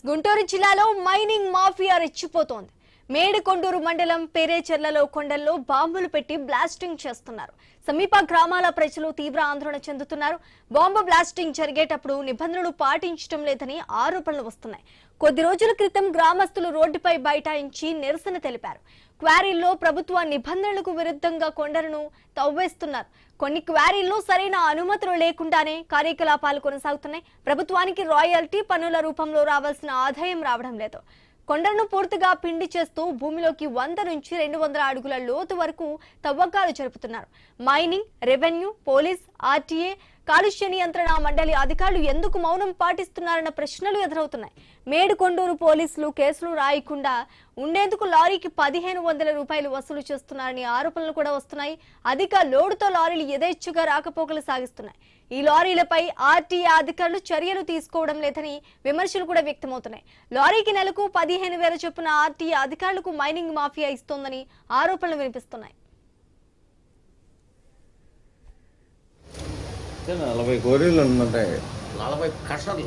గుంటూరు జిల్లాలో mining mafia రెచ్చిపోతోంది. Medikonduru మండలం పేరేచెర్లలో కొండల్లో బాంబులు పెట్టి బ్లాస్టింగ్ చేస్తున్నారు. సమీప గ్రామాల ప్రజలు తీవ్ర ఆందోళన చెందుతున్నారు. బాంబు బ్లాస్టింగ్ జరిగేటప్పుడు నిబంధనలు పాటించడం లేదని ఆరోపణలు వస్తున్నాయి. కొద్ది రోజుల క్రితం గ్రామస్తులు రోడ్డుపై బైఠాయించి నిరసన తెలిపారు. క్వారీల్లో ప్రభుత్వ నిబంధనలకు విరుద్ధంగా కొండలను తవ్వేస్తున్నారు. కొన్ని క్వారీల్లో సరైన అనుమతులు లేకుండానే కార్యకలాపాలు కొనసాగుతున్నాయి. ప్రభుత్వానికి రాయల్టీ పన్నుల రూపంలో రావాల్సిన ఆదాయం రావడం లేదు. కొండలను పూర్తిగా పిండి చేస్తూ భూమిలోకి 100 నుంచి 200 అడుగుల లోతు వరకు తవ్వకాలు జరుపుతున్నారు. మైనింగ్, రెవెన్యూ, పోలీస్, ఆర్టీఏ, కాలుష్య నియంత్రణ మండలి అధికారులు ఎందుకు మౌనం పాటిస్తున్నారన్న ప్రశ్నలు ఎదురవుతున్నాయి. మేడికొండూరు పోలీసులు కేసులు రాయకుండా ఉండేందుకు లారీకి 1500 రూపాయలు వసూలు చేస్తున్నారని ఆరోపణలు కూడా వస్తున్నాయి. అధిక లోడుతో లారీలు యథేచ్ఛగా రాకపోకలు సాగిస్తున్నాయి. ఈ లారీలపై ఆర్టీఏ అధికారులు చర్యలు తీసుకోవడం లేదని విమర్శలు కూడా వ్యక్తమవుతున్నాయి. లారీకి నెలకు 15,000 చొప్పున ఆర్టీఏ అధికారులకు మైనింగ్ మాఫియా ఇస్తోందని ఆరోపణలు వినిపిస్తున్నాయి. 40 కోరీలు ఉన్నాయి. 40 క్రషర్లు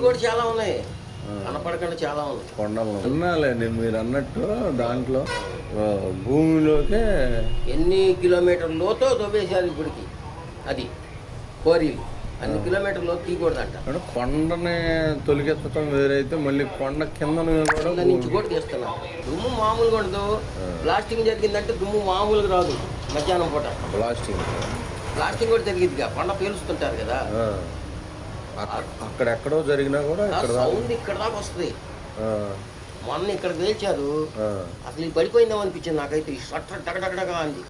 కూడా చాలా ఉన్నాయి. కనపడకుండా చాలా ఉన్నాయి. కొండలు ఉన్నాలేండి. మీరు అన్నట్టు దాంట్లో భూమిలోకే ఎన్ని కిలోమీటర్లతో తవ్వేశారు ఇప్పటికి. అది కోరీలు అన్ని కిలోమీటర్లు తీయకూడదంట. అంటే కొండని తొలికెత్తడం వేరైతే మళ్ళీ కొండ కింద నుంచి కూడా తీస్తున్నారు. దుమ్ము మామూలుగా ఉండదు. బ్లాస్టింగ్ జరిగిందంటే దుమ్ము మామూలుగా రాదు. మధ్యాహ్నం పూట బ్లాస్టింగ్ కూడా జరిగిందిగా. కొండ పేలుస్తుంటారు కదా. అక్కడెక్కడో జరిగినా కూడా సౌండ్ ఇక్కడ దాకా వస్తుంది. మొన్న ఇక్కడ పేల్చారు. అసలు ఇది పడిపోయిందేమో అనిపించింది నాకైతే. ఈ షట్టర్ టగటగటగా అంది.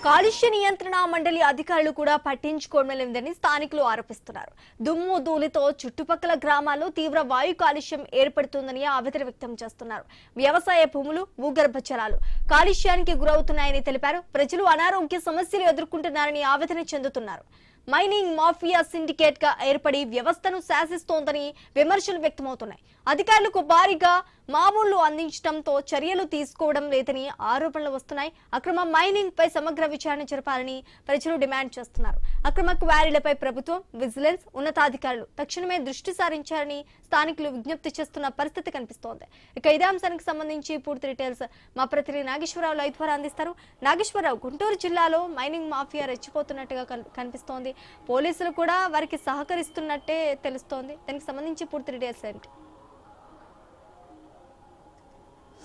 కాలుష్య నియంత్రణ మండలి అధికారులు కూడా పట్టించుకోవడం లేదని స్థానికులు ఆరోపిస్తున్నారు. దుమ్ము ధూళితో చుట్టుపక్కల గ్రామాల్లో తీవ్ర వాయు కాలుష్యం ఏర్పడుతుందని ఆవేదన వ్యక్తం చేస్తున్నారు. వ్యవసాయ భూములు, భూగర్భ జలాలు కాలుష్యానికి గురవుతున్నాయని తెలిపారు. ప్రజలు అనారోగ్య సమస్యలు ఎదుర్కొంటున్నారని ఆవేదన చెందుతున్నారు. మైనింగ్ మాఫియా సిండికేట్ గా ఏర్పడి వ్యవస్థను శాసిస్తోందని విమర్శలు వ్యక్తమవుతున్నాయి. అధికారులకు భారీగా మామూళ్లు అందించడంతో చర్యలు తీసుకోవడం లేదని ఆరోపణలు వస్తున్నాయి. అక్రమ మైనింగ్ పై సమగ్ర విచారణ జరపాలని ప్రజలు డిమాండ్ చేస్తున్నారు. అక్రమ క్వారీలపై ప్రభుత్వం, విజిలెన్స్ ఉన్నతాధికారులు తక్షణమే దృష్టి సారించారని స్థానికులు విజ్ఞప్తి చేస్తున్న పరిస్థితి కనిపిస్తోంది. ఇక ఇదే అంశానికి సంబంధించి పూర్తి డీటెయిల్స్ మా ప్రతినిధి నాగేశ్వరరావు లైవ్ ద్వారా అందిస్తారు. నాగేశ్వరరావు, గుంటూరు జిల్లాలో మైనింగ్ మాఫియా రెచ్చిపోతున్నట్టుగా కనిపిస్తోంది. పోలీసులు కూడా వారికి సహకరిస్తున్నట్టే తెలుస్తోంది. దానికి సంబంధించి పూర్తి డీటెయిల్స్ ఏంటి?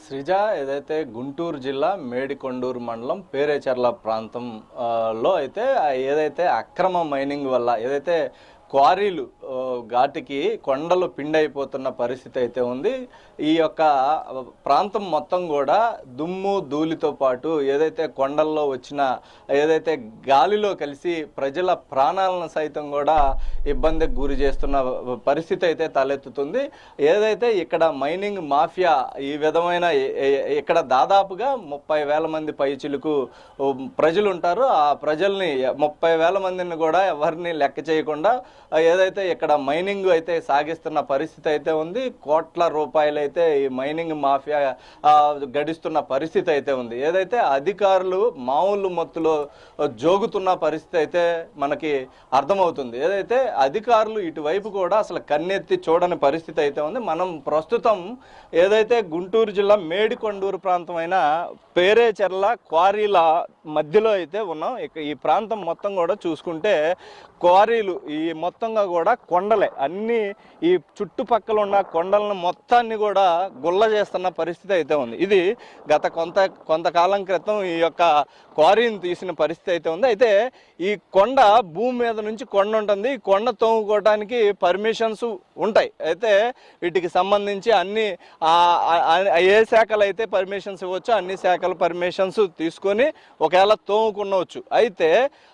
శ్రీజ, ఏదైతే గుంటూరు జిల్లా మేడికొండూరు మండలం పేరేచెర్ల ప్రాంతంలో అయితే ఏదైతే అక్రమ మైనింగ్ వల్ల ఏదైతే క్వారీలు ఘాటికి కొండలు పిండైపోతున్న పరిస్థితి అయితే ఉంది. ఈ యొక్క ప్రాంతం మొత్తం కూడా దుమ్ము ధూళితో పాటు ఏదైతే కొండల్లో వచ్చిన ఏదైతే గాలిలో కలిసి ప్రజల ప్రాణాలను సైతం కూడా ఇబ్బందికి గురి చేస్తున్న పరిస్థితి అయితే తలెత్తుతుంది. ఏదైతే ఇక్కడ మైనింగ్ మాఫియా ఈ విధమైన ఇక్కడ దాదాపుగా 30,000 మంది పైచిలకు ప్రజలు ఉంటారు. ఆ ప్రజల్ని 30,000 మందిని కూడా ఎవరిని లెక్క చేయకుండా ఏదైతే ఇక్కడ మైనింగ్ అయితే సాగిస్తున్న పరిస్థితి అయితే ఉంది. కోట్ల రూపాయలు అయితే ఈ మైనింగ్ మాఫియా గడిస్తున్న పరిస్థితి అయితే ఉంది. ఏదైతే అధికారులు మామూలు మత్తులో జోగుతున్న పరిస్థితి అయితే మనకి అర్థమవుతుంది. ఏదైతే అధికారులు ఇటువైపు కూడా అసలు కన్నెత్తి చూడని పరిస్థితి అయితే ఉంది. మనం ప్రస్తుతం ఏదైతే గుంటూరు జిల్లా మేడికొండూరు ప్రాంతమైన పేరేచెర్ల క్వారీల మధ్యలో అయితే ఉన్నాం. ఈ ప్రాంతం మొత్తం కూడా చూసుకుంటే క్వారీలు ఈ మొత్తంగా కూడా కొండలే అన్ని. ఈ చుట్టుపక్కల ఉన్న కొండలను మొత్తాన్ని కూడా గుల్ల చేస్తున్న పరిస్థితి అయితే ఉంది. ఇది గత కొంతకాలం క్రితం ఈ యొక్క క్వారీని తీసిన పరిస్థితి అయితే ఉంది. అయితే ఈ కొండ భూమి మీద నుంచి కొండ ఉంటుంది. ఈ కొండ తోముకోవడానికి పర్మిషన్స్ ఉంటాయి. అయితే వీటికి సంబంధించి అన్ని ఏ శాఖలు అయితే పర్మిషన్స్ ఇవ్వచ్చో అన్ని శాఖల పర్మిషన్స్ తీసుకొని ఒకవేళ తోముకునవచ్చు. అయితే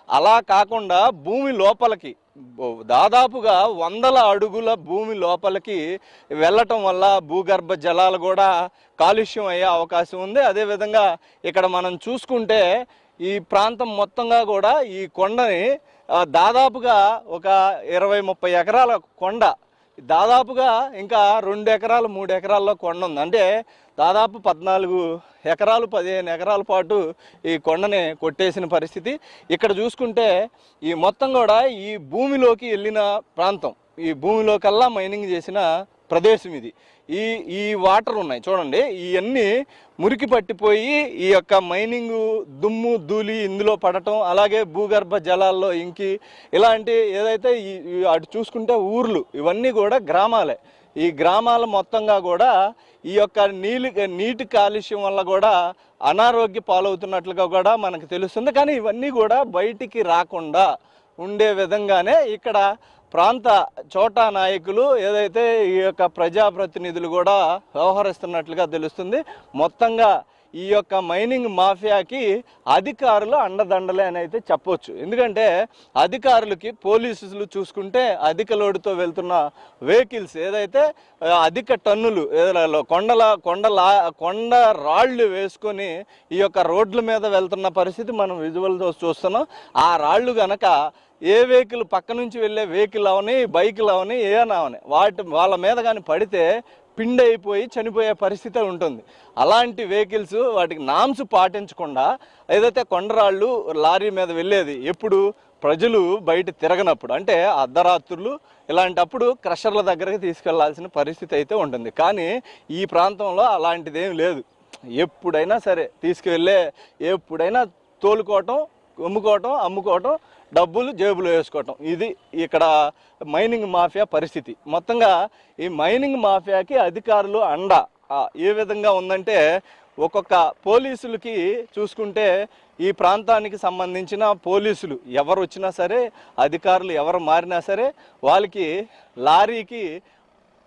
అలా కాకుండా భూమి లోపలికి దాదాపుగా 100 అడుగుల భూమి లోపలికి వెళ్ళటం వల్ల భూగర్భ జలాలు కూడా కాలుష్యం అయ్యే అవకాశం ఉంది. అదేవిధంగా ఇక్కడ మనం చూసుకుంటే ఈ ప్రాంతం మొత్తంగా కూడా ఈ కొండని దాదాపుగా ఒక 20-30 ఎకరాల కొండ దాదాపుగా ఇంకా 2 ఎకరాలు 3 ఎకరాల్లో కొండ ఉంది. అంటే దాదాపు 14 ఎకరాలు 15 ఎకరాల పాటు ఈ కొండని కొట్టేసిన పరిస్థితి. ఇక్కడ చూసుకుంటే ఈ మొత్తం కూడా ఈ భూమిలోకి వెళ్ళిన ప్రాంతం, ఈ భూమిలోకల్లా మైనింగ్ చేసిన ప్రదేశం ఇది. ఈ వాటర్ ఉన్నాయి చూడండి, ఇవన్నీ మురికి పట్టిపోయి ఈ యొక్క మైనింగ్ దుమ్ము ధూళి ఇందులో పడటం, అలాగే భూగర్భ జలాల్లో ఇంకి ఇలాంటి ఏదైతే అటు చూసుకుంటే ఊర్లు ఇవన్నీ కూడా గ్రామాలే. ఈ గ్రామాల మొత్తంగా కూడా ఈ యొక్క నీటి కాలుష్యం వల్ల కూడా అనారోగ్య పాలవుతున్నట్లుగా కూడా మనకు తెలుస్తుంది. కానీ ఇవన్నీ కూడా బయటికి రాకుండా ఉండే విధంగానే ఇక్కడ ప్రాంత చోటా నాయకులు ఏదైతే ఈ యొక్క ప్రజాప్రతినిధులు కూడా వ్యవహరిస్తున్నట్లుగా తెలుస్తుంది. మొత్తంగా ఈ యొక్క మైనింగ్ మాఫియాకి అధికారులు అండదండలే అని అయితే చెప్పొచ్చు. ఎందుకంటే అధికారులకి పోలీసులు చూసుకుంటే అధిక లోడుతో వెళ్తున్న వెహికల్స్ ఏదైతే అధిక టన్నులు కొండ రాళ్ళు వేసుకొని ఈ యొక్క రోడ్ల మీద వెళ్తున్న పరిస్థితి మనం విజువల్తో చూస్తున్నాం. ఆ రాళ్ళు గనక ఏ వెహికల్ పక్క నుంచి వెళ్ళే వెహికల్ అవని, బైకులు అవని, ఏమైనా అవని వాళ్ళ మీద కానీ పడితే పిండి అయిపోయి చనిపోయే పరిస్థితి ఉంటుంది. అలాంటి వెహికల్స్ వాటికి నామ్స్ పాటించకుండా ఏదైతే కొండరాళ్ళు లారీ మీద వెళ్ళేది ఎప్పుడు ప్రజలు బయట తిరగనప్పుడు, అంటే అర్ధరాత్రులు ఇలాంటప్పుడు క్రషర్ల దగ్గరికి తీసుకెళ్లాల్సిన పరిస్థితి అయితే ఉంటుంది. కానీ ఈ ప్రాంతంలో అలాంటిదేం లేదు. ఎప్పుడైనా సరే ఎప్పుడైనా తోలుకోవటం, అమ్ముకోవటం, డబ్బులు జేబులో వేసుకోవటం, ఇది ఇక్కడ మైనింగ్ మాఫియా పరిస్థితి. మొత్తంగా ఈ మైనింగ్ మాఫియాకి అధికారులు అండ ఏ విధంగా ఉందంటే, ఒక్కొక్క పోలీసులకి చూసుకుంటే ఈ ప్రాంతానికి సంబంధించిన పోలీసులు ఎవరు వచ్చినా సరే, అధికారులు ఎవరు మారినా సరే, వాళ్ళకి లారీకి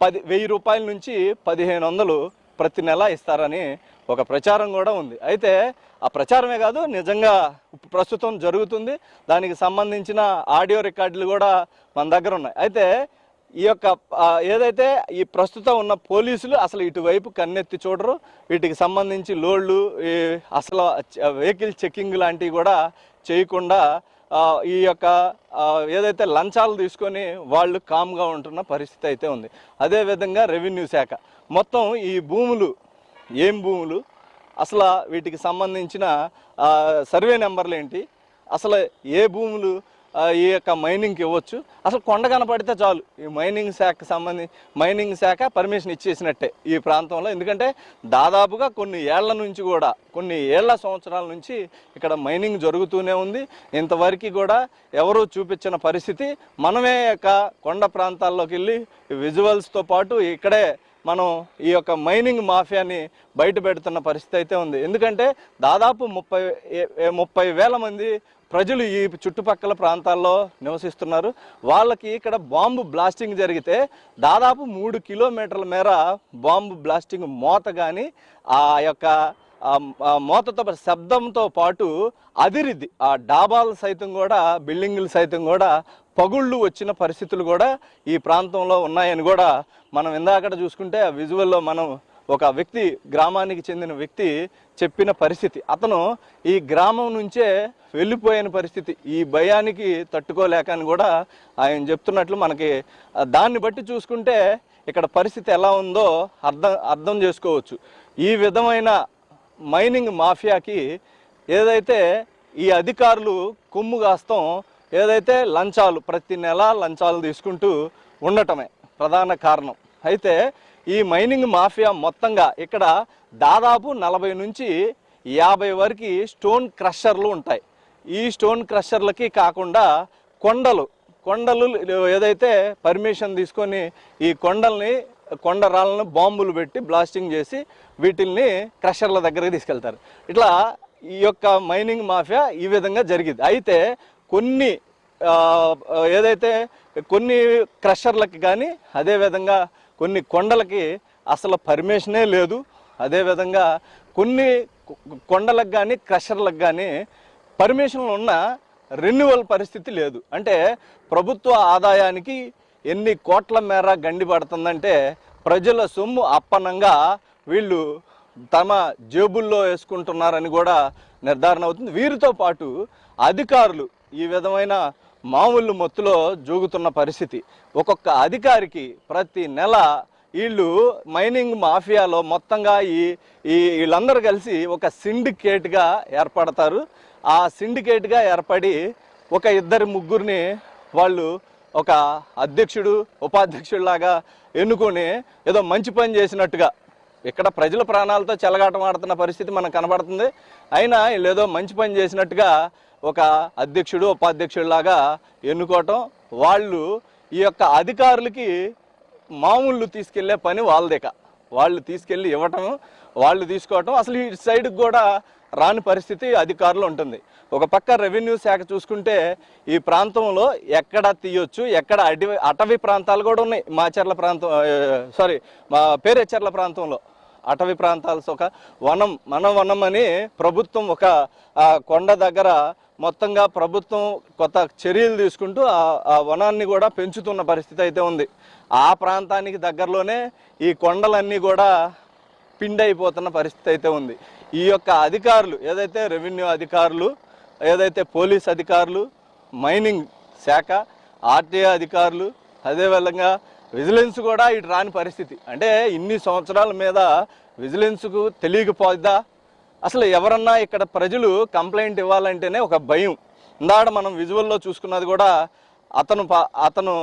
1000 రూపాయల నుంచి 1500 ప్రతి నెల ఇస్తారని ఒక ప్రచారం కూడా ఉంది. అయితే ఆ ప్రచారమే కాదు, నిజంగా ప్రస్తుతం జరుగుతుంది. దానికి సంబంధించిన ఆడియో రికార్డులు కూడా మన దగ్గర ఉన్నాయి. అయితే ఈ యొక్క ఏదైతే ఈ ప్రస్తుతం ఉన్న పోలీసులు అసలు ఇటువైపు కన్నెత్తి చూడరు. వీటికి సంబంధించి లోడ్లు, అసలు వెహికల్ చెకింగ్ లాంటివి కూడా చేయకుండా ఈ యొక్క ఏదైతే లంచాలు తీసుకొని వాళ్ళు కామ్గా ఉంటున్న పరిస్థితి అయితే ఉంది. అదేవిధంగా రెవెన్యూ శాఖ మొత్తం ఈ భూములు ఏం భూములు, అసలు వీటికి సంబంధించిన సర్వే నెంబర్లు ఏంటి, అసలు ఏ భూములు ఈ యొక్క మైనింగ్కి ఇవ్వచ్చు, అసలు కొండ కనపడితే చాలు ఈ మైనింగ్ శాఖ పర్మిషన్ ఇచ్చేసినట్టే ఈ ప్రాంతంలో. ఎందుకంటే దాదాపుగా కొన్ని సంవత్సరాల నుంచి ఇక్కడ మైనింగ్ జరుగుతూనే ఉంది. ఇంతవరకు కూడా ఎవరూ చూపించిన పరిస్థితి. మనమే యొక్క కొండ ప్రాంతాల్లోకి వెళ్ళి విజువల్స్తో పాటు ఇక్కడే మనం ఈ యొక్క మైనింగ్ మాఫియాని బయట పెడుతున్న పరిస్థితి అయితే ఉంది. ఎందుకంటే దాదాపు 30,000 మంది ప్రజలు ఈ చుట్టుపక్కల ప్రాంతాల్లో నివసిస్తున్నారు. వాళ్ళకి ఇక్కడ బాంబు బ్లాస్టింగ్ జరిగితే దాదాపు 3 కిలోమీటర్ల మేర బాంబు బ్లాస్టింగ్ మోత కానీ ఆ యొక్క మోతతో శబ్దంతో పాటు అదిరిద్ది. ఆ డాబాలు సైతం కూడా, బిల్డింగులు సైతం కూడా పగుళ్ళు వచ్చిన పరిస్థితులు కూడా ఈ ప్రాంతంలో ఉన్నాయని కూడా మనం ఇందాకట చూసుకుంటే ఆ విజువల్లో మనం ఒక వ్యక్తి, గ్రామానికి చెందిన వ్యక్తి చెప్పిన పరిస్థితి. అతను ఈ గ్రామం నుంచే వెళ్ళిపోయిన పరిస్థితి, ఈ భయానికి తట్టుకోలేక అని కూడా ఆయన చెప్తున్నట్లు మనకి దాన్ని బట్టి చూసుకుంటే ఇక్కడ పరిస్థితి ఎలా ఉందో అర్థం చేసుకోవచ్చు. ఈ విధమైన మైనింగ్ మాఫియాకి ఏదైతే ఈ అధికారులు కొమ్ము కాస్తాం, ఏదైతే లంచాలు ప్రతి నెల లంచాలు తీసుకుంటూ ఉండటమే ప్రధాన కారణం. అయితే ఈ మైనింగ్ మాఫియా మొత్తంగా ఇక్కడ దాదాపు 40 నుంచి 50 వరకు స్టోన్ క్రషర్లు ఉంటాయి. ఈ స్టోన్ క్రషర్లకి కాకుండా కొండలు ఏదైతే పర్మిషన్ తీసుకొని ఈ కొండ రాళ్ళను బాంబులు పెట్టి బ్లాస్టింగ్ చేసి వీటిల్ని క్రషర్ల దగ్గరికి తీసుకెళ్తారు. ఇట్లా ఈ యొక్క మైనింగ్ మాఫియా ఈ విధంగా జరిగింది. అయితే కొన్ని క్రషర్లకి కానీ, అదేవిధంగా కొన్ని కొండలకి అసలు పర్మిషనే లేదు. అదేవిధంగా కొన్ని కొండలకు కానీ క్రషర్లకు కానీ పర్మిషన్లు ఉన్న రెన్యువల్ పరిస్థితి లేదు. అంటే ప్రభుత్వ ఆదాయానికి ఎన్ని కోట్ల మేర గండి పడుతుందంటే ప్రజల సొమ్ము అప్పనంగా వీళ్ళు తమ జేబుల్లో వేసుకుంటున్నారని కూడా నిర్ధారణ అవుతుంది. వీరితో పాటు అధికారులు ఈ విధమైన మామూలు మొత్తులో జూగుతున్న పరిస్థితి. ఒక్కొక్క అధికారికి ప్రతి నెల వీళ్ళు మైనింగ్ మాఫియాలో మొత్తంగా వీళ్ళందరూ కలిసి ఒక సిండికేట్గా ఏర్పడతారు. ఆ సిండికేట్గా ఏర్పడి ఒక ఇద్దరు ముగ్గురిని వాళ్ళు ఒక అధ్యక్షుడు ఉపాధ్యక్షుడిలాగా ఎన్నుకొని ఏదో మంచి పని చేసినట్టుగా, ఇక్కడ ప్రజల ప్రాణాలతో చెలగాటం ఆడుతున్న పరిస్థితి మనకు కనబడుతుంది. అయినా వీళ్ళు ఏదో మంచి పని చేసినట్టుగా ఒక అధ్యక్షుడు ఉపాధ్యక్షుడిలాగా ఎన్నుకోవటం, వాళ్ళు ఈ యొక్క అధికారులకి మామూలు తీసుకెళ్లే పని వాళ్ళదేక, వాళ్ళు తీసుకెళ్ళి ఇవ్వటం, వాళ్ళు తీసుకోవటం, అసలు ఈ సైడ్కి కూడా రాని పరిస్థితి అధికారులు ఉంటుంది. ఒక పక్క రెవెన్యూ శాఖ చూసుకుంటే ఈ ప్రాంతంలో ఎక్కడ తీయొచ్చు, ఎక్కడ అటవీ ప్రాంతాలు కూడా ఉన్నాయి. మాచర్ల ప్రాంతం మా పేరేచర్ల ప్రాంతంలో అటవీ ప్రాంతాలు, ఒక వనం అని ప్రభుత్వం ఒక కొండ దగ్గర మొత్తంగా ప్రభుత్వం కొత్త చర్యలు తీసుకుంటూ ఆ వనాన్ని కూడా పెంచుతున్న పరిస్థితి అయితే ఉంది. ఆ ప్రాంతానికి దగ్గరలోనే ఈ కొండలన్నీ కూడా పిండి అయిపోతున్న పరిస్థితి అయితే ఉంది. ఈ యొక్క అధికారులు ఏదైతే రెవెన్యూ అధికారులు, ఏదైతే పోలీస్ అధికారులు, మైనింగ్ శాఖ, ఆర్టీఐ అధికారులు, అదేవిధంగా విజిలెన్స్ కూడా ఇటు రాని పరిస్థితి. అంటే ఇన్ని సంవత్సరాల మీద విజిలెన్స్కు తెలియకపోద్దా? అసలు ఎవరన్నా ఇక్కడ ప్రజలు కంప్లైంట్ ఇవ్వాలంటేనే ఒక భయం. ఇందాక మనం విజువల్లో చూసుకున్నది కూడా అతను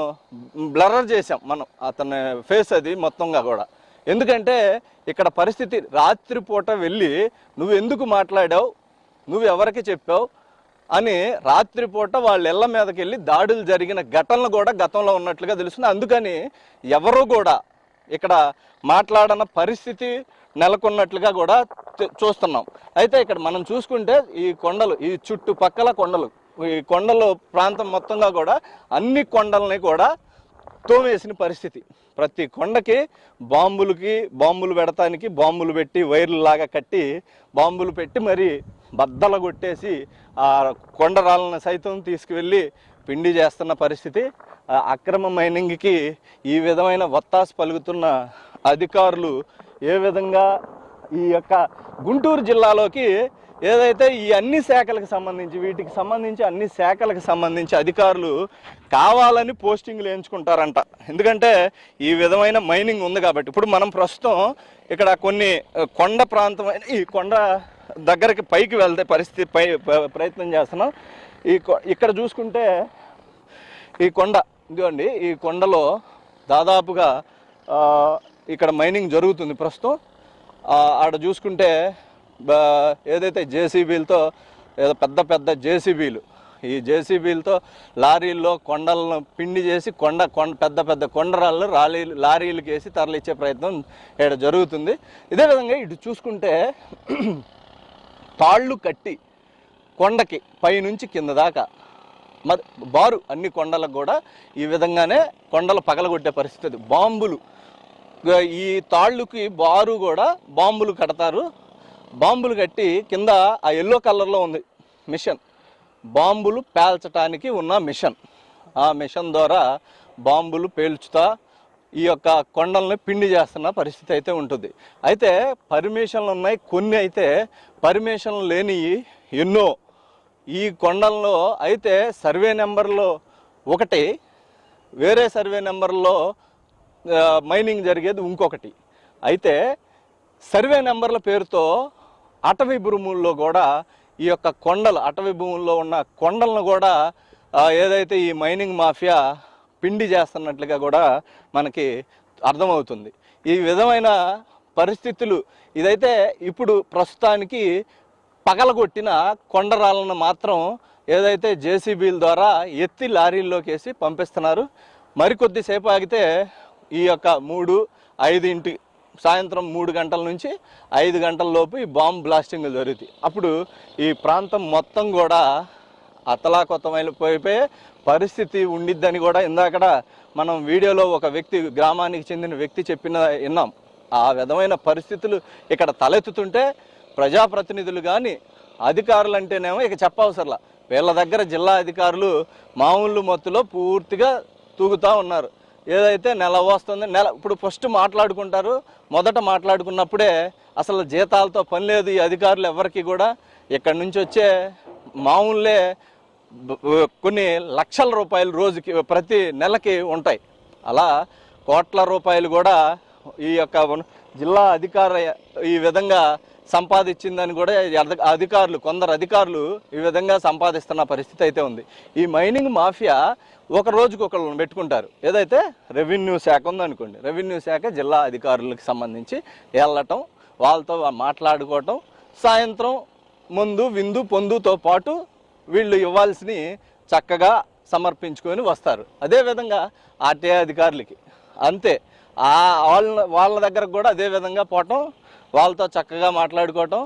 బ్లర్ చేసాం మనం అతని ఫేస్, అది మొత్తంగా కూడా. ఎందుకంటే ఇక్కడ పరిస్థితి రాత్రిపూట వెళ్ళి నువ్వు ఎందుకు మాట్లాడావు, నువ్వు ఎవరికి చెప్పావు అని రాత్రిపూట వాళ్ళ ఇళ్ల మీదకి వెళ్ళి దాడులు జరిగిన ఘటనలు కూడా గతంలో ఉన్నట్లుగా తెలుస్తుంది. అందుకని ఎవరు కూడా ఇక్కడ మాట్లాడన పరిస్థితి నెలకొన్నట్లుగా కూడా చూస్తున్నాం. అయితే ఇక్కడ మనం చూసుకుంటే ఈ కొండలు, ఈ చుట్టుపక్కల కొండలు, ఈ కొండల ప్రాంతం మొత్తంగా కూడా అన్ని కొండలని కూడా తోమేసిన పరిస్థితి. ప్రతి కొండకి బాంబులు పెడతానికి బాంబులు పెట్టి వైర్లు లాగా కట్టి బాంబులు పెట్టి మరి బద్దలు కొట్టేసి ఆ కొండరాళ్ళని సైతం తీసుకువెళ్ళి పిండి చేస్తున్న పరిస్థితి. అక్రమ మైనింగ్కి ఈ విధమైన వత్తాసు పలుకుతున్న అధికారులు ఏ విధంగా ఈ యొక్క గుంటూరు జిల్లాలోకి ఏదైతే ఈ అన్ని శాఖలకు సంబంధించి వీటికి సంబంధించి అన్ని శాఖలకు సంబంధించి అధికారులు కావాలని పోస్టింగ్లు వేయించుకుంటారంట. ఎందుకంటే ఈ విధమైన మైనింగ్ ఉంది కాబట్టి. ఇప్పుడు మనం ప్రస్తుతం ఇక్కడ కొన్ని కొండ ప్రాంతమైన ఈ కొండ దగ్గరికి పైకి వెళ్తే పరిస్థితి ప్రయత్నం చేస్తున్నాం. ఇక్కడ చూసుకుంటే ఈ కొండ ఇదిగోండి, ఈ కొండలో దాదాపుగా ఇక్కడ మైనింగ్ జరుగుతుంది ప్రస్తుతం. ఆడ చూసుకుంటే ఏదైతే జేసీబీలతో ఏదో పెద్ద జేసీబీలు, ఈ జేసీబీలతో లారీల్లో కొండలను పిండి చేసి పెద్ద కొండరాళ్ళు లారీలకు వేసి తరలిచ్చే ప్రయత్నం ఇక్కడ జరుగుతుంది. ఇదే విధంగా ఇటు చూసుకుంటే తాళ్ళు కట్టి కొండకి పైనుంచి కింద దాకా బారు అన్ని కొండలకు కూడా ఈ విధంగానే కొండలు పగలగొట్టే పరిస్థితి. బాంబులు, ఈ తాళ్ళుకి బారు కూడా బాంబులు కడతారు. బాంబులు కట్టి కింద ఆ ఎల్లో కలర్లో ఉంది మిషన్, బాంబులు పేల్చడానికి ఉన్న మిషన్. ఆ మిషన్ ద్వారా బాంబులు పేల్చుతా ఈ యొక్క కొండల్ని పిండి చేస్తున్న పరిస్థితి అయితే ఉంటుంది. అయితే పర్మిషన్లు ఉన్నాయి, కొన్ని అయితే పర్మిషన్లు లేని ఎన్నో. ఈ కొండల్లో అయితే సర్వే నెంబర్లో ఒకటి, వేరే సర్వే నెంబర్లో మైనింగ్ జరిగేది ఇంకొకటి. అయితే సర్వే నెంబర్ల పేరుతో అటవీ భూముల్లో కూడా ఈ యొక్క కొండలు, అటవీ భూముల్లో ఉన్న కొండలను కూడా ఏదైతే ఈ మైనింగ్ మాఫియా పిండి చేస్తున్నట్లుగా కూడా మనకి అర్థమవుతుంది. ఈ విధమైన పరిస్థితులు ఇదైతే ఇప్పుడు ప్రస్తుతానికి పగలగొట్టిన కొండరాళ్ళను మాత్రం ఏదైతే జేసీబీల ద్వారా ఎత్తి లారీల్లోకి వేసి పంపిస్తున్నారు. మరికొద్దిసేపు ఆగితే ఈ యొక్క 3-5 సాయంత్రం 3 గంటల నుంచి 5 గంటల లోపు ఈ బాంబ్ బ్లాస్టింగ్ జరుగుతాయి. అప్పుడు ఈ ప్రాంతం మొత్తం కూడా అతలాకుతమైపోయే పరిస్థితి ఉండిద్దని కూడా ఇందాకడ మనం వీడియోలో ఒక వ్యక్తి, గ్రామానికి చెందిన వ్యక్తి విన్నాం. ఆ విధమైన పరిస్థితులు ఇక్కడ తలెత్తుతుంటే ప్రజాప్రతినిధులు కానీ అధికారులు అంటేనేమో ఇక చెప్పవసరలా. వీళ్ళ దగ్గర జిల్లా అధికారులు మామూలు మొత్తులో పూర్తిగా తూగుతూ ఉన్నారు. ఏదైతే నెల వస్తుంది, ఇప్పుడు ఫస్ట్ మాట్లాడుకుంటారు. మొదట మాట్లాడుకున్నప్పుడే అసలు జీతాలతో పని లేదు ఈ అధికారులు ఎవరికి కూడా. ఇక్కడి నుంచి వచ్చే మామూలే కొన్ని లక్షల రూపాయలు రోజుకి ప్రతి నెలకి ఉంటాయి. అలా కోట్ల రూపాయలు కూడా ఈ యొక్క జిల్లా అధికార ఈ విధంగా సంపాదించిందని కూడా కొందరు అధికారులు ఈ విధంగా సంపాదిస్తున్న పరిస్థితి అయితే ఉంది. ఈ మైనింగ్ మాఫియా ఒక రోజుకి ఒకళ్ళని పెట్టుకుంటారు. ఏదైతే రెవెన్యూ శాఖ ఉందనుకోండి, రెవెన్యూ శాఖ జిల్లా అధికారులకు సంబంధించి వెళ్ళటం, వాళ్ళతో మాట్లాడుకోవటం, సాయంత్రం ముందు విందు పొందుతో పాటు వీళ్ళు ఇవ్వాల్సినవి చక్కగా సమర్పించుకొని వస్తారు. అదేవిధంగా ఆర్టీఐ అధికారులకి అంతే, వాళ్ళ దగ్గరకు కూడా అదేవిధంగా పోవటం, వాళ్ళతో చక్కగా మాట్లాడుకోవటం,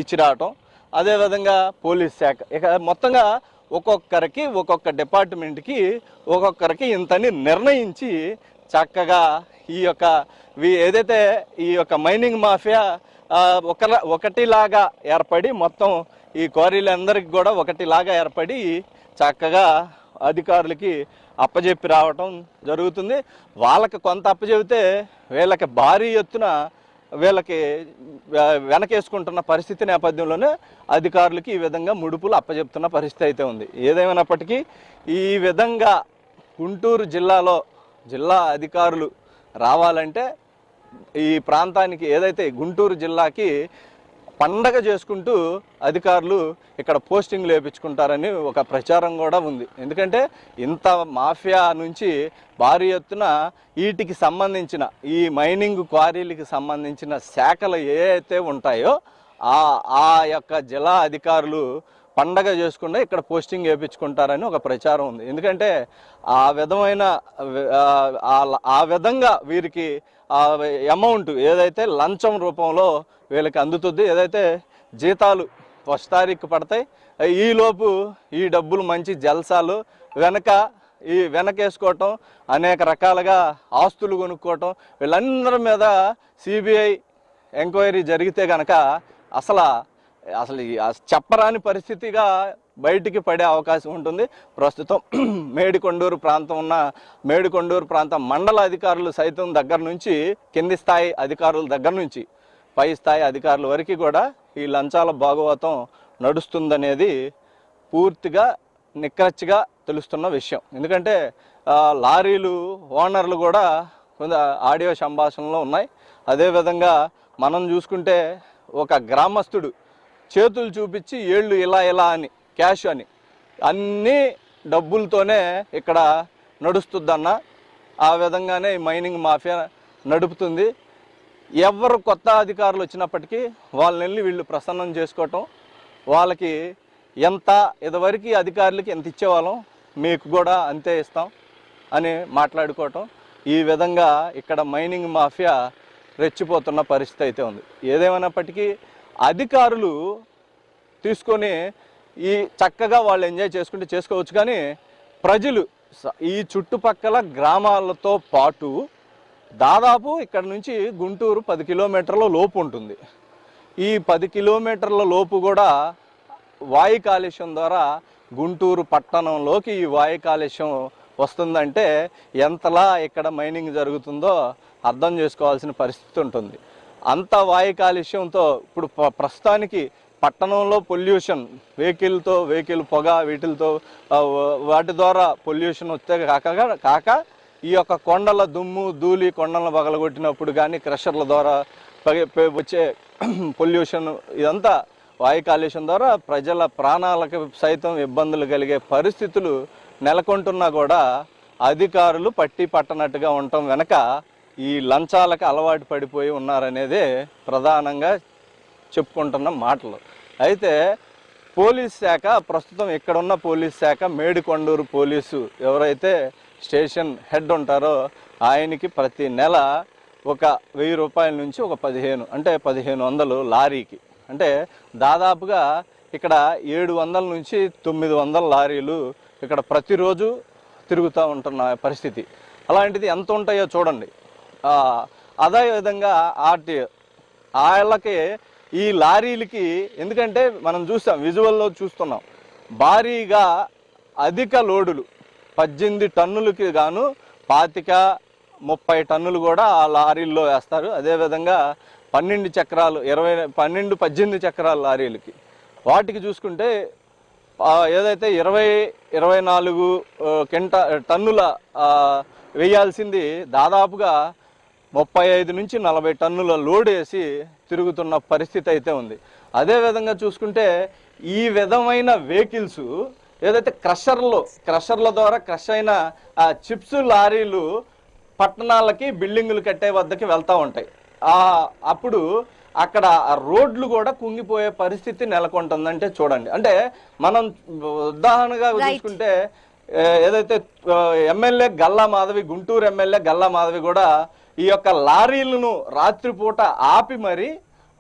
ఇచ్చి రావటం. అదేవిధంగా పోలీస్ శాఖ ఇక మొత్తంగా ఒక్కొక్కరికి ఒక్కొక్క డిపార్ట్మెంట్కి ఒక్కొక్కరికి ఇంతని నిర్ణయించి చక్కగా ఈ యొక్క ఏదైతే ఈ యొక్క మైనింగ్ మాఫియా ఒకటిలాగా ఏర్పడి మొత్తం ఈ క్వారీలందరికీ కూడా ఒకటిలాగా ఏర్పడి చక్కగా అధికారులకి అప్పజెప్పి రావటం జరుగుతుంది. వాళ్ళకి కొంత అప్పచెబితే వీళ్ళకి భారీ ఎత్తున వీళ్ళకి వెనకేసుకుంటున్న పరిస్థితి నేపథ్యంలోనే అధికారులకి ఈ విధంగా ముడుపులు అప్పచెప్తున్న పరిస్థితి అయితే ఉంది. ఏదేమైనప్పటికీ ఈ విధంగా గుంటూరు జిల్లాలో జిల్లా అధికారులు రావాలంటే ఈ ప్రాంతానికి ఏదైతే గుంటూరు జిల్లాకి పండగ చేసుకుంటూ అధికారులు ఇక్కడ పోస్టింగ్లు వేయించుకుంటారని ఒక ప్రచారం కూడా ఉంది. ఎందుకంటే ఇంత మాఫియా నుంచి భారీ ఎత్తున వీటికి సంబంధించిన ఈ మైనింగ్ క్వారీలకి సంబంధించిన శాఖలు ఏవైతే ఉంటాయో ఆ యొక్క జిల్లా అధికారులు పండగ చేసుకుంటే ఇక్కడ పోస్టింగ్ వేయించుకుంటారని ఒక ప్రచారం ఉంది. ఎందుకంటే ఆ విధంగా వీరికి అమౌంట్ ఏదైతే లంచం రూపంలో వీళ్ళకి అందుతుంది. ఏదైతే జీతాలు ఫస్ట్ తారీఖు పడతాయి, ఈలోపు ఈ డబ్బులు మంచి జల్సాలు వెనకేసుకోవటం, అనేక రకాలుగా ఆస్తులు కొనుక్కోవటం, వీళ్ళందరి మీద సిబిఐ ఎంక్వైరీ జరిగితే కనుక అసలు చెప్పరాని పరిస్థితిగా బయటికి పడే అవకాశం ఉంటుంది. ప్రస్తుతం మేడికొండూరు ప్రాంతం మండల అధికారులు సైతం దగ్గర నుంచి కింది స్థాయి అధికారుల దగ్గర నుంచి పై స్థాయి అధికారుల వరకు కూడా ఈ లంచాల భాగవతం నడుస్తుందనేది పూర్తిగా నిక్కచ్చిగా తెలుస్తున్న విషయం. ఎందుకంటే లారీలు ఓనర్లు కూడా కొంత ఆడియో సంభాషణలో ఉన్నాయి. అదేవిధంగా మనం చూసుకుంటే ఒక గ్రామస్తుడు చేతులు చూపించి ఏళ్ళు ఇలా అని క్యాష్ అని అన్నీ డబ్బులతోనే ఇక్కడ నడుస్తుందన్న ఆ విధంగానే మైనింగ్ మాఫియా నడుపుతుంది. ఎవరు కొత్త అధికారులు వచ్చినప్పటికీ వాళ్ళని వెళ్ళి వీళ్ళు ప్రసన్నం చేసుకోవటం, వాళ్ళకి ఇదివరకు అధికారులకి ఎంత ఇచ్చేవాళ్ళం మీకు కూడా అంతే ఇస్తాం అని మాట్లాడుకోవటం, ఈ విధంగా ఇక్కడ మైనింగ్ మాఫియా రెచ్చిపోతున్న పరిస్థితి అయితే ఉంది. ఏదేమైనప్పటికీ అధికారులు తీసుకొని ఈ చక్కగా వాళ్ళు ఎంజాయ్ చేసుకోవచ్చు, కానీ ప్రజలు ఈ చుట్టుపక్కల గ్రామాలతో పాటు దాదాపు ఇక్కడ నుంచి గుంటూరు 10 కిలోమీటర్ల లోపు ఉంటుంది. ఈ 10 కిలోమీటర్ల లోపు కూడా వాయు కాలుష్యం ద్వారా గుంటూరు పట్టణంలోకి ఈ వాయు కాలుష్యం వస్తుందంటే ఎంతలా ఇక్కడ మైనింగ్ జరుగుతుందో అర్థం చేసుకోవాల్సిన పరిస్థితి ఉంటుంది. అంత వాయు కాలుష్యంతో ఇప్పుడు ప్రస్తుతానికి పట్టణంలో పొల్యూషన్ వెహికల్ పొగ వీటితో వాటి ద్వారా పొల్యూషన్ వస్తే కాక ఈ యొక్క కొండల దుమ్ము ధూళి కొండలను పగలగొట్టినప్పుడు కానీ క్రషర్ల ద్వారా వచ్చే పొల్యూషన్ ఇదంతా వాయు కాలుష్యం ద్వారా ప్రజల ప్రాణాలకు సైతం ఇబ్బందులు కలిగే పరిస్థితులు నెలకొంటున్నా కూడా అధికారులు పట్టనట్టుగా ఉండటం వెనక ఈ లంచాలకు అలవాటు పడిపోయి ఉన్నారనేదే ప్రధానంగా చెప్పుకుంటున్న మాటలు. అయితే పోలీస్ శాఖ ప్రస్తుతం ఇక్కడున్న పోలీస్ శాఖ మేడికొండూరు పోలీసు ఎవరైతే స్టేషన్ హెడ్ ఉంటారో ఆయనకి ప్రతి నెల ఒక 1000 రూపాయల నుంచి ఒక 15 అంటే 1500 లారీకి, అంటే దాదాపుగా ఇక్కడ 700 నుంచి 900 లారీలు ఇక్కడ ప్రతిరోజు తిరుగుతూ ఉంటున్న పరిస్థితి. అలాంటిది ఎంత ఉంటాయో చూడండి. అదేవిధంగా వాళ్ళకి ఈ లారీలకి ఎందుకంటే మనం చూస్తాం విజువల్లో చూస్తున్నాం భారీగా అధిక లోడులు 18 టన్నులకి గాను 25-30 టన్నులు కూడా ఆ లారీల్లో వేస్తారు. అదేవిధంగా 12 చక్రాలు 18 చక్రాల లారీలకి వాటికి చూసుకుంటే ఏదైతే 24 టన్నుల వేయాల్సింది దాదాపుగా 35 నుంచి 40 టన్నుల లోడ్ వేసి తిరుగుతున్న పరిస్థితి అయితే ఉంది. అదేవిధంగా చూసుకుంటే ఈ విధమైన వెహికల్స్ ఏదైతే క్రషర్ల ద్వారా క్రష్ అయిన చిప్స్ లారీలు పట్టణాలకి బిల్డింగులు కట్టే వద్దకి వెళ్తూ ఉంటాయి. అప్పుడు అక్కడ రోడ్లు కూడా కుంగిపోయే పరిస్థితి నెలకొంటుందంటే చూడండి. అంటే మనం ఉదాహరణగా చూసుకుంటే ఏదైతే ఎమ్మెల్యే గల్లా మాధవి, గుంటూరు ఎమ్మెల్యే గల్లా మాధవి కూడా ఈ యొక్క లారీలను రాత్రిపూట ఆపి మరి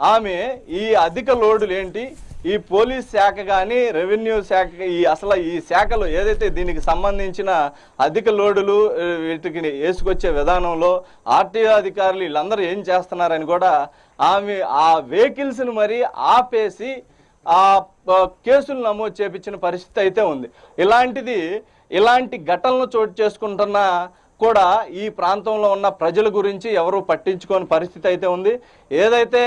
ఆమె ఈ అధిక లోడులు ఏంటి, ఈ పోలీస్ శాఖ కానీ రెవెన్యూ శాఖ అసలు ఈ శాఖలు ఏదైతే దీనికి సంబంధించిన అధిక లోడులు వీటికి వేసుకొచ్చే విధానంలో ఆర్టీఓ అధికారులు వీళ్ళందరూ ఏం చేస్తున్నారని కూడా ఆమె ఆ వెహికల్స్ని మరి ఆపేసి ఆ కేసులు నమోదు చేపించిన పరిస్థితి అయితే ఉంది. ఇలాంటి ఘటనలు చోటు చేసుకుంటున్న కూడా ఈ ప్రాంతంలో ఉన్న ప్రజల గురించి ఎవరు పట్టించుకోని పరిస్థితి అయితే ఉంది. ఏదైతే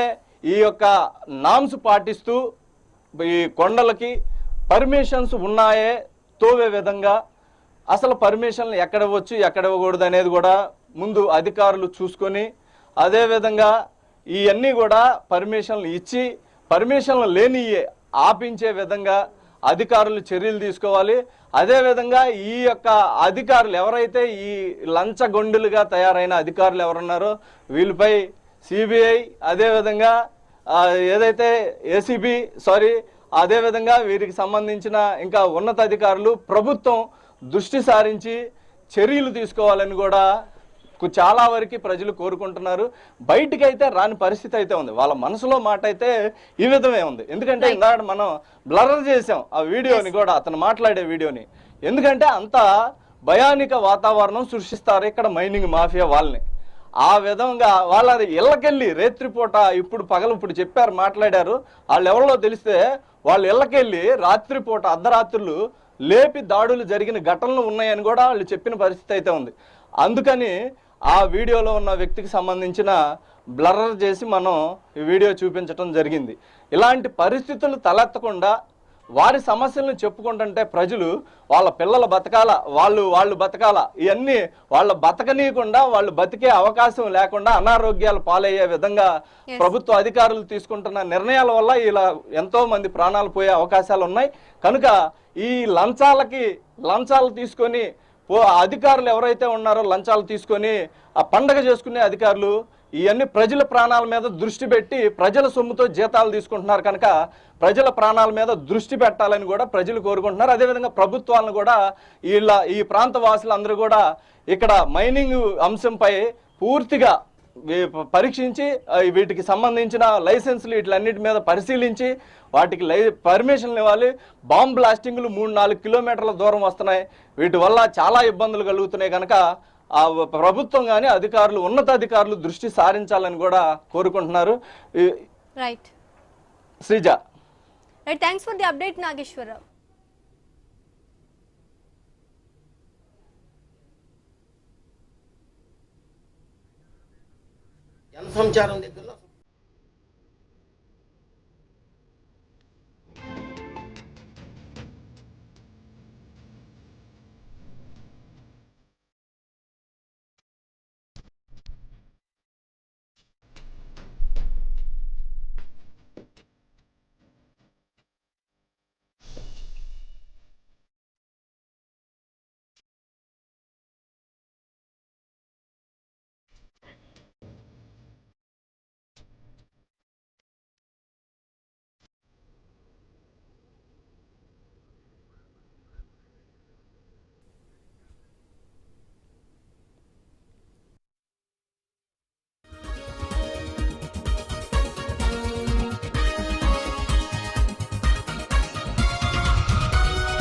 ఈ యొక్క నామ్స్ పాటిస్తూ ఈ కొండలకి పర్మిషన్స్ ఉన్నాయే తోవే విధంగా అసలు పర్మిషన్లు ఎక్కడ ఇవ్వచ్చు ఎక్కడ ఇవ్వకూడదు అనేది కూడా ముందు అధికారులు చూసుకొని, అదేవిధంగా ఇవన్నీ కూడా పర్మిషన్లు ఇచ్చి పర్మిషన్లు లేనియే ఆపించే విధంగా అధికారులు చర్యలు తీసుకోవాలి. అదేవిధంగా ఈ యొక్క అధికారులు ఎవరైతే ఈ లంచగొండులుగా తయారైన అధికారులు ఎవరున్నారో వీళ్ళపై సిబిఐ అదేవిధంగా ఏదైతే ఏసీబీ అదేవిధంగా వీరికి సంబంధించిన ఇంకా ఉన్నతాధికారులు ప్రభుత్వం దృష్టి సారించి చర్యలు తీసుకోవాలని కూడా చాలా వరకు ప్రజలు కోరుకుంటున్నారు. బయటికి అయితే రాని పరిస్థితి అయితే ఉంది. వాళ్ళ మనసులో మాట అయితే ఈ విధమే ఉంది. ఎందుకంటే ఇందాక మనం బ్లర్ చేసాం ఆ వీడియోని కూడా, అతను మాట్లాడే వీడియోని. ఎందుకంటే అంత భయానిక వాతావరణం సృష్టిస్తారు ఇక్కడ మైనింగ్ మాఫియా వాళ్ళని. ఆ విధంగా వాళ్ళ ఇళ్ళకెళ్ళి రేత్రిపూట ఇప్పుడు చెప్పారు, మాట్లాడారు. వాళ్ళు ఎవరో తెలిస్తే వాళ్ళ ఇళ్ళకెళ్ళి రాత్రిపూట అర్ధరాత్రులు లేపి దాడులు జరిగిన ఘటనలు ఉన్నాయని కూడా వాళ్ళు చెప్పిన పరిస్థితి అయితే ఉంది. అందుకని ఆ వీడియోలో ఉన్న వ్యక్తికి సంబంధించిన బ్లర్ చేసి మనం ఈ వీడియో చూపించడం జరిగింది. ఇలాంటి పరిస్థితులు తలెత్తకుండా వారి సమస్యలను చెప్పుకుంటుంటే ప్రజలు వాళ్ళ పిల్లల బతకాల, వాళ్ళు బతకాల, ఇవన్నీ వాళ్ళ బతకనీయకుండా వాళ్ళు బతికే అవకాశం లేకుండా అనారోగ్యాలు పాలయ్యే విధంగా ప్రభుత్వ అధికారులు తీసుకుంటున్న నిర్ణయాల వల్ల ఇలా ఎంతో మంది ప్రాణాలు పోయే అవకాశాలు ఉన్నాయి. కనుక ఈ లంచాలు తీసుకొని అధికారులు ఎవరైతే ఉన్నారో లంచాలు తీసుకొని ఆ పండగ చేసుకునే అధికారులు ఇవన్నీ ప్రజల ప్రాణాల మీద దృష్టి పెట్టి ప్రజల సొమ్ముతో జీతాలు తీసుకుంటున్నారు. కనుక ప్రజల ప్రాణాల మీద దృష్టి పెట్టాలని కూడా ప్రజలు కోరుకుంటున్నారు. అదేవిధంగా ప్రభుత్వాలను కూడా ఈ ప్రాంత వాసులందరూ కూడా ఇక్కడ మైనింగ్ అంశంపై పూర్తిగా పరీక్షించి వీటికి సంబంధించిన లైసెన్సులు వీటిలన్నిటి మీద పరిశీలించి వాటికి పర్మిషన్లు ఇవ్వాలి. బాంబ్ బ్లాస్టింగ్లు 3-4 కిలోమీటర్ల దూరం వస్తున్నాయి. వీటి వల్ల చాలా ఇబ్బందులు కలుగుతున్నాయి. కనుక ఆ ప్రభుత్వం కానీ అధికారులు ఉన్నతాధికారులు దృష్టి సారించాలని కూడా కోరుకుంటున్నారు. Right Sreeja, thanks for the update Nageswara Rao. జనసంచారం దగ్గరలో